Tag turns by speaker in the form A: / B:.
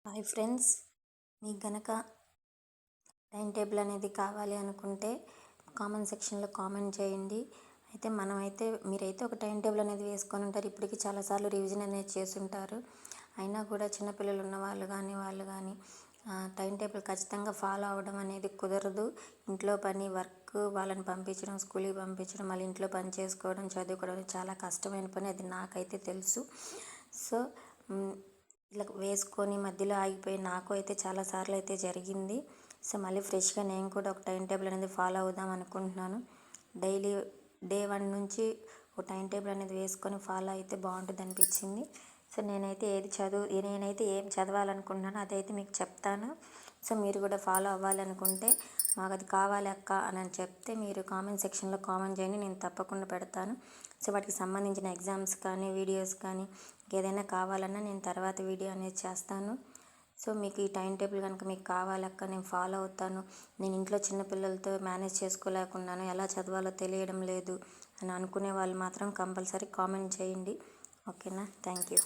A: Hi friends, మీకు గనక time table అనేది కావాలి అనుకుంటే కామెంట్ సెక్షన్లో కామెంట్ చేయండి. అయితే మీరైతే ఒక టైం టేబుల్ అనేది వేసుకొని ఉంటారు. ఇప్పటికి చాలాసార్లు రివిజన్ అనేది చేస్తుంటారు. అయినా కూడా చిన్నపిల్లలు ఉన్న వాళ్ళు కానీ టైం టేబుల్ ఖచ్చితంగా ఫాలో అవ్వడం అనేది కుదరదు. ఇంట్లో పని, వర్క్, వాళ్ళని పంపించడం, స్కూల్కి పంపించడం, మళ్ళీ ఇంట్లో పని చేసుకోవడం, చదువుకోవడం చాలా కష్టమైన పని. అది నాకైతే తెలుసు. సో ఇలా వేసుకొని మధ్యలో ఆగిపోయి నాకు అయితే చాలాసార్లు అయితే జరిగింది. సో మళ్ళీ ఫ్రెష్గా నేను కూడా ఒక టైం టేబుల్ అనేది ఫాలో అవుదాం అనుకుంటున్నాను. డైలీ డే 1 నుంచి ఒక టైం టేబుల్ అనేది వేసుకొని ఫాలో అయితే బాగుంటుంది అనిపించింది. సో నేనైతే ఏం చదవాలనుకుంటున్నానో అదైతే మీకు చెప్తాను. సో మీరు కూడా ఫాలో అవ్వాలనుకుంటే మాకు అది కావాలి అక్క అని చెప్తే మీరు కామెంట్ సెక్షన్లో కామెంట్ చేయండి, నేను తప్పకుండా పెడతాను. సో వాటికి సంబంధించిన ఎగ్జామ్స్ కానీ, వీడియోస్ కానీ ఏదైనా కావాలన్నా నేను తర్వాత వీడియో అనేది చేస్తాను. సో మీకు ఈ టైం టేబుల్ కనుక మీకు కావాలక్క, నేను ఫాలో అవుతాను, నేను ఇంట్లో చిన్నపిల్లలతో మేనేజ్ చేసుకోలేకున్నాను, ఎలా చదవాలో తెలియడం లేదు అని అనుకునే వాళ్ళు మాత్రం కంపల్సరీ కామెంట్ చేయండి. ఓకేనా? Thank you.